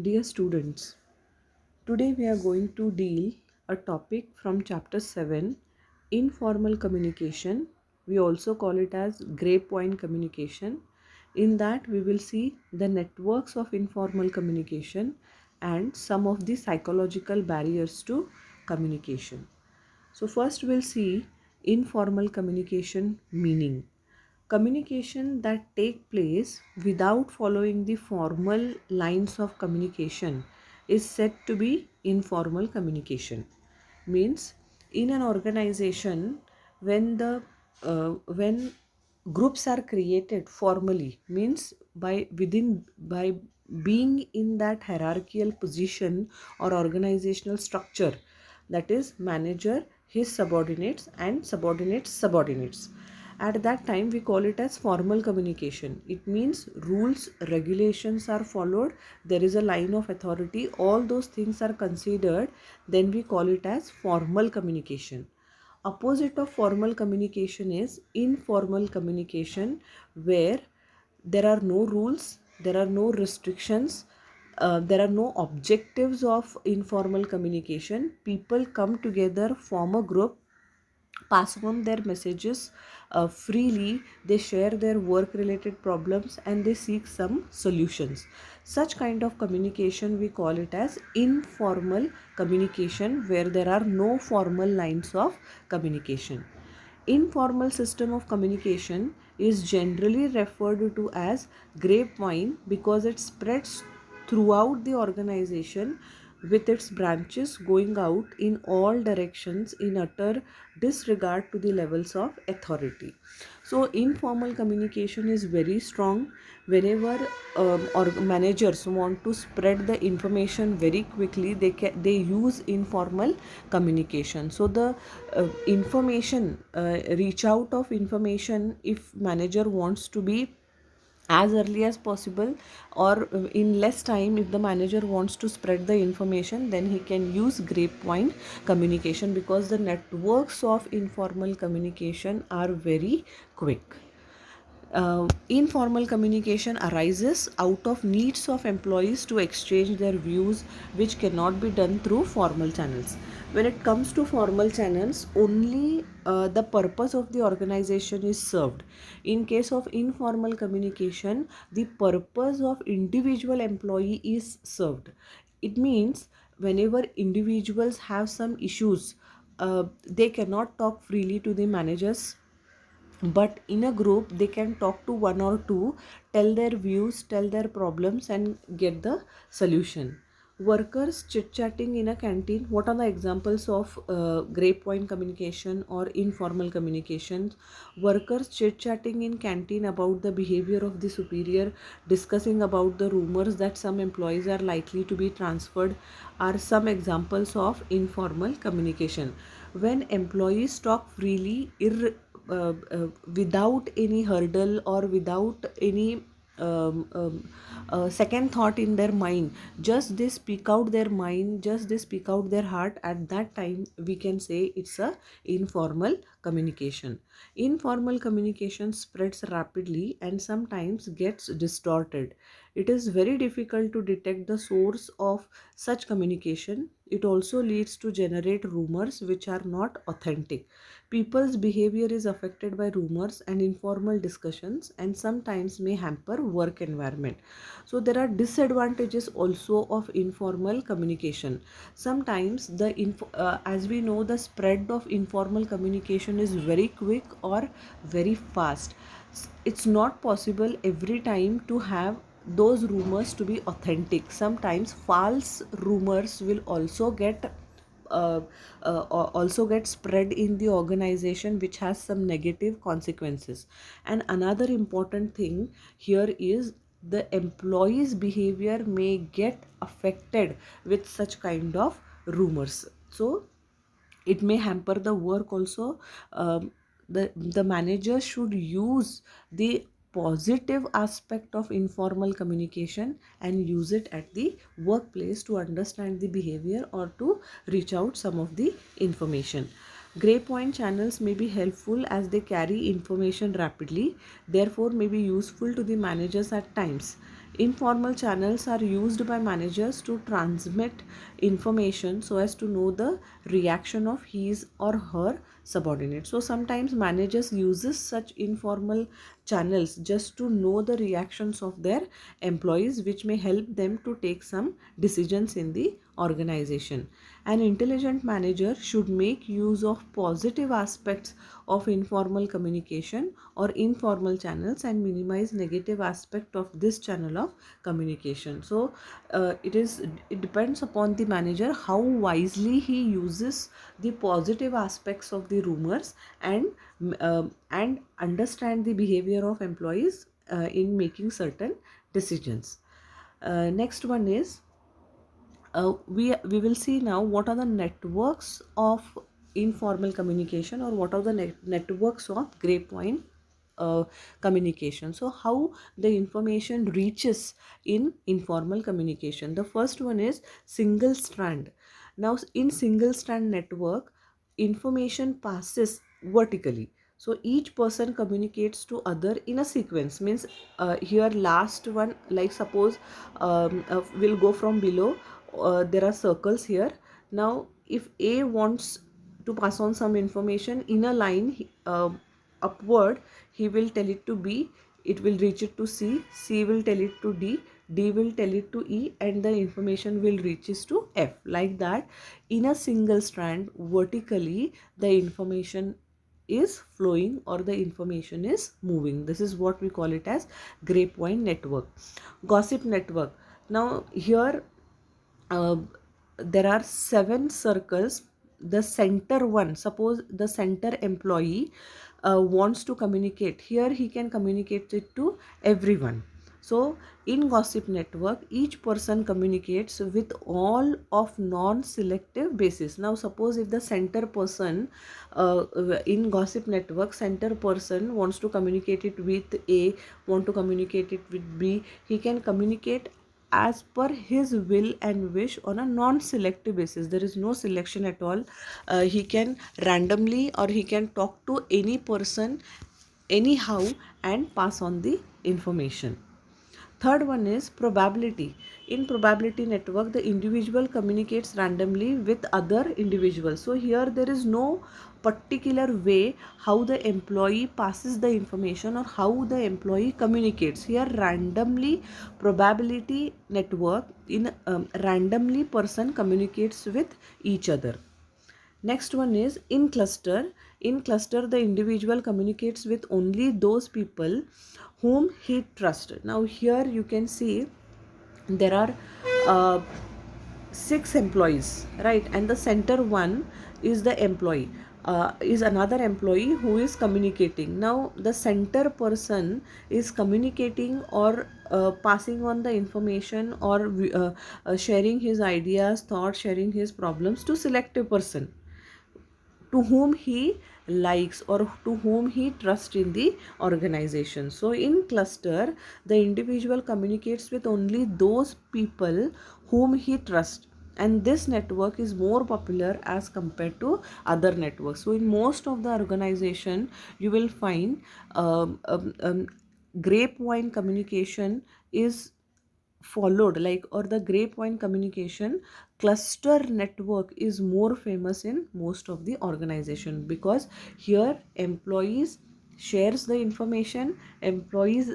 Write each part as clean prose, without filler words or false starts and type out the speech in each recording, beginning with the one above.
Dear students, today we are going to deal a topic from chapter 7, informal communication. We also call it as gray point communication. In that we will see the networks of informal communication and some of the psychological barriers to communication. So first we'll see informal communication meaning. Communication that take place without following the formal lines of communication is said to be informal communication. Means in an organization, when groups are created formally, means by being in that hierarchical position or organizational structure, that is manager, his subordinates, and subordinates. At that time we call it as formal communication. It means rules, regulations are followed, there is a line of authority, all those things are considered, then we call it as formal communication. Opposite of formal communication is informal communication, where there are no rules, there are no restrictions, there are no objectives of informal communication. People come together, form a group, pass on their messages freely, they share their work related problems, and they seek some solutions. Such kind of communication we call it as informal communication, where there are no formal lines of communication. Informal system of communication is generally referred to as grapevine because it spreads throughout the organization with its branches going out in all directions in utter disregard to the levels of authority. So informal communication is very strong. Whenever or managers want to spread the information very quickly, they use informal communication. So the information reach out of information, if manager wants to be as early as possible or in less time, if the manager wants to spread the information, then he can use grapevine communication because the networks of informal communication are very quick. Informal communication arises out of needs of employees to exchange their views, which cannot be done through formal channels. When it comes to formal channels, only the purpose of the organization is served. In case of informal communication, the purpose of individual employee is served. It means whenever individuals have some issues, they cannot talk freely to the managers, but in a group they can talk to one or two, tell their views, tell their problems, and get the solution. Workers chit chatting in a canteen, what are the examples of grapevine communication or informal communication? Workers chit chatting in canteen about the behavior of the superior, discussing about the rumors that some employees are likely to be transferred, are some examples of informal communication. When employees talk freely, without any hurdle or without any second thought in their mind, just they speak out their mind, just they speak out their heart, at that time we can say it's a informal communication. Informal communication spreads rapidly and sometimes gets distorted. It is very difficult to detect the source of such communication. It also leads to generate rumors which are not authentic. People's behavior is affected by rumors and informal discussions and sometimes may hamper work environment. So there are disadvantages also of informal communication. Sometimes as we know, the spread of informal communication is very quick or very fast. It's not possible every time to have those rumors to be authentic. Sometimes false rumors will uh, also get spread in the organization, which has some negative consequences. And another important thing here is the employees behavior may get affected with such kind of rumors, so it may hamper the work also. The manager should use the positive aspect of informal communication and use it at the workplace to understand the behavior or to reach out some of the information. Gray point channels may be helpful as they carry information rapidly, therefore may be useful to the managers at times. Informal channels are used by managers to transmit information so as to know the reaction of his or her subordinate. So sometimes managers uses such informal channels just to know the reactions of their employees, which may help them to take some decisions in the organization. An intelligent manager should make use of positive aspects of informal communication or informal channels and minimize negative aspect of this channel of communication. So it depends upon the manager how wisely he uses the positive aspects of the rumors and understand the behavior of employees in making certain decisions. Next one is we will see now what are the networks of informal communication, or what are the networks of grapevine communication. So how the information reaches in informal communication. The first one is single strand. Now in single strand network, information passes vertically, so each person communicates to other in a sequence. Means here last one, like suppose we'll go from below. There are circles here. Now if A wants to pass on some information in a line upward, he will tell it to B, it will reach it to C will tell it to D will tell it to E, and the information will reaches to F. Like that, in a single strand vertically, the information is flowing or the information is moving. This is what we call it as grapevine network. Gossip network. Now here uh, there are 7 circles. The center one, suppose the center employee wants to communicate, here he can communicate it to everyone. So in gossip network, each person communicates with all of non-selective basis. Now suppose if the center person in gossip network, center person wants to communicate it with A, want to communicate it with B, he can communicate as per his will and wish on a non-selective basis. There is no selection at all. He can randomly, or he can talk to any person anyhow and pass on the information. Third one is probability. In probability network, the individual communicates randomly with other individuals. So here there is no particular way how the employee passes the information or how the employee communicates. Here randomly, probability network, in randomly person communicates with each other. Next one is in cluster. In cluster, the individual communicates with only those people whom he trusts. Now here you can see there are uh, 6 employees, right? And the center one is the employee. Is another employee who is communicating. Now the center person is communicating or passing on the information, or sharing his ideas, thoughts, sharing his problems to selective person to whom he likes or to whom he trusts in the organization. So in cluster, the individual communicates with only those people whom he trusts, and this network is more popular as compared to other networks. So in most of the organization, you will find grapevine communication is followed, like, or the grapevine communication cluster network is more famous in most of the organization, because here employees shares the information, employees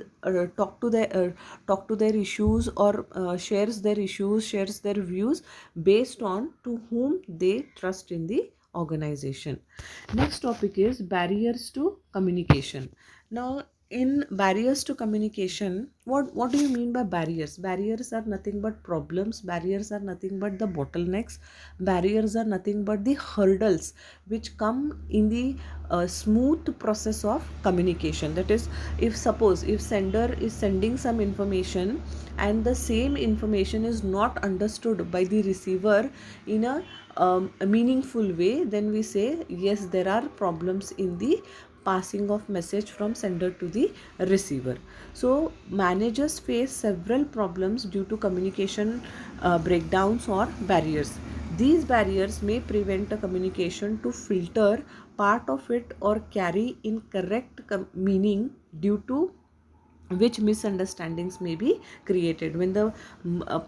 talk to their issues, or shares their issues, shares their views based on to whom they trust in the organization. Next topic is barriers to communication. Now in barriers to communication, what do you mean by barriers? Barriers are nothing but problems, barriers are nothing but the bottlenecks, barriers are nothing but the hurdles which come in the smooth process of communication. That is, if suppose if sender is sending some information and the same information is not understood by the receiver in a meaningful way, then we say yes, there are problems in the passing of message from sender to the receiver. So managers face several problems due to communication breakdowns or barriers. These barriers may prevent a communication to filter part of it or carry incorrect meaning due to which misunderstandings may be created. When the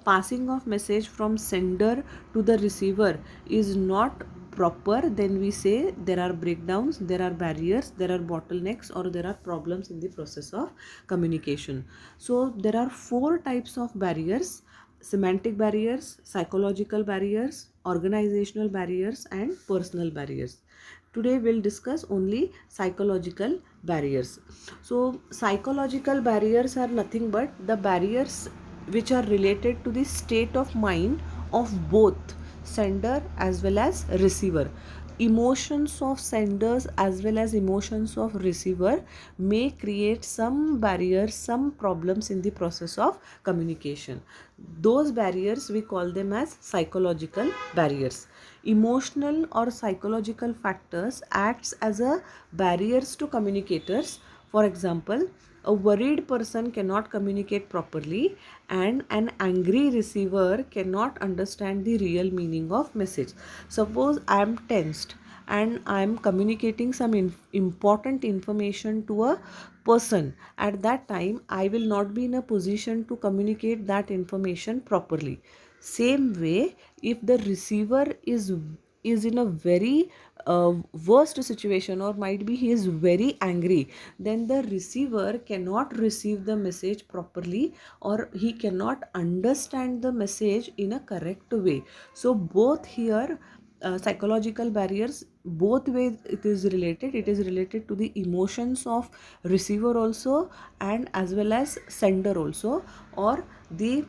passing of message from sender to the receiver is not proper, then we say there are breakdowns, there are barriers, there are bottlenecks, or there are problems in the process of communication. So there are four types of barriers: semantic barriers, psychological barriers, organizational barriers, and personal barriers. Today we'll discuss only psychological barriers. So psychological barriers are nothing but the barriers which are related to the state of mind of both sender as well as receiver. Emotions of senders as well as emotions of receiver may create some barriers, some problems in the process of communication. Those barriers we call them as psychological barriers. Emotional or psychological factors acts as a barriers to communicators. For example, a worried person cannot communicate properly, and an angry receiver cannot understand the real meaning of message. Suppose I am tensed and I am communicating some important information to a person. At that time, I will not be in a position to communicate that information properly. Same way, if the receiver is in a very worst situation, or might be he is very angry, then the receiver cannot receive the message properly, or he cannot understand the message in a correct way. So both here, psychological barriers, both ways it is related to the emotions of receiver also, and as well as sender also, or the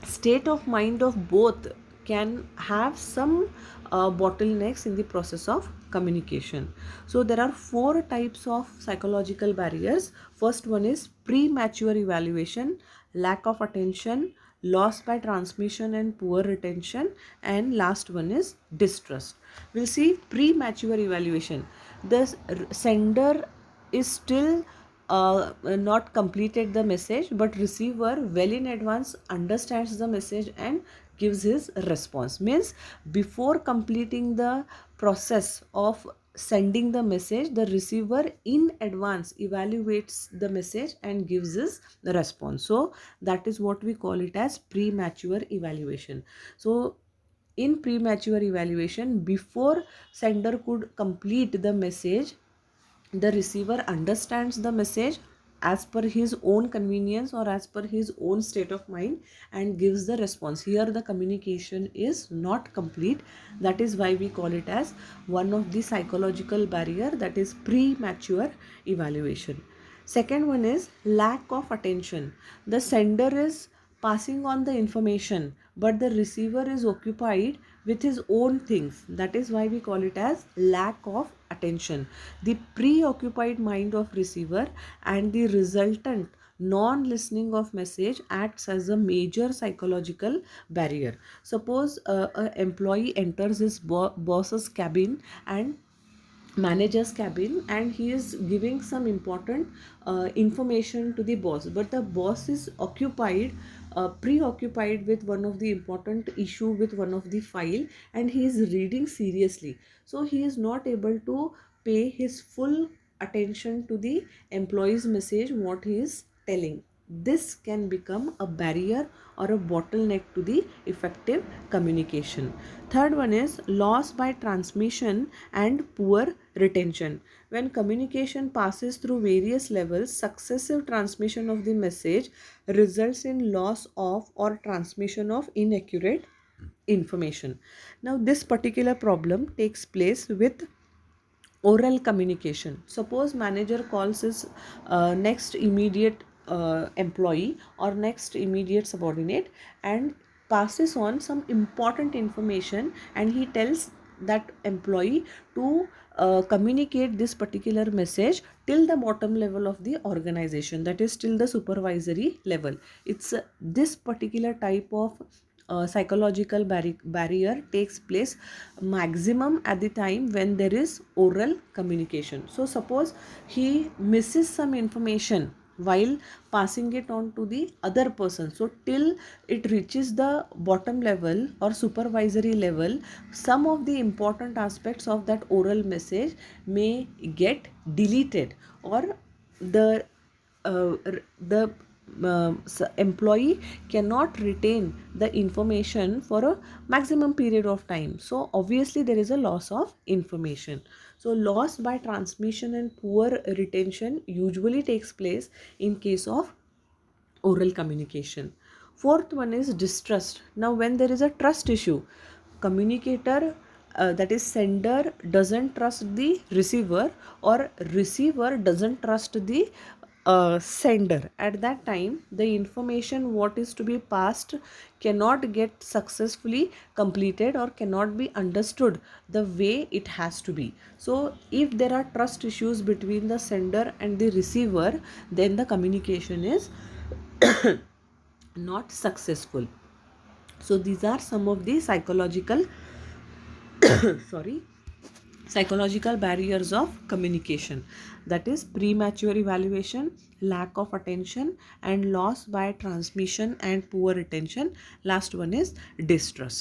state of mind of both can have some bottlenecks in the process of communication. So there are four types of psychological barriers. First one is premature evaluation, lack of attention, loss by transmission and poor retention, and last one is distrust. We'll see premature evaluation. The sender is still not completed the message, but receiver well in advance understands the message and gives his response. Means before completing the process of sending the message, the receiver in advance evaluates the message and gives his response. So that is what we call it as premature evaluation. So in premature evaluation, before sender could complete the message, the receiver understands the message as per his own convenience or as per his own state of mind and gives the response. Here the communication is not complete. That is why we call it as one of the psychological barrier, that is premature evaluation. Second one is lack of attention. The sender is passing on the information, but the receiver is occupied with his own things. That is why we call it as lack of attention. The preoccupied mind of receiver and the resultant non-listening of message acts as a major psychological barrier. Suppose an employee enters his boss's cabin and manager's cabin, and he is giving some important information to the boss, but the boss is occupied, preoccupied with one of the important issue with one of the file, and he is reading seriously, so he is not able to pay his full attention to the employee's message what he is telling. This can become a barrier or a bottleneck to the effective communication. Third one is loss by transmission and poor retention. When communication passes through various levels, successive transmission of the message results in loss of or transmission of inaccurate information. Now, this particular problem takes place with oral communication. Suppose manager calls his next immediate employee or next immediate subordinate and passes on some important information, and he tells that employee to communicate this particular message till the bottom level of the organization, that is till the supervisory level. It's this particular type of psychological barrier takes place maximum at the time when there is oral communication. So suppose he misses some information while passing it on to the other person, so till it reaches the bottom level or supervisory level, some of the important aspects of that oral message may get deleted, or the the employee cannot retain the information for a maximum period of time. So obviously there is a loss of information. So loss by transmission and poor retention usually takes place in case of oral communication. Fourth one is distrust. Now when there is a trust issue, communicator, that is sender, doesn't trust the receiver, or receiver doesn't trust the sender. At that time the information what is to be passed cannot get successfully completed or cannot be understood the way it has to be. So if there are trust issues between the sender and the receiver, then the communication is not successful. So these are some of the psychological sorry psychological barriers of communication, that is premature evaluation, lack of attention, and loss by transmission and poor retention. Last one is distrust.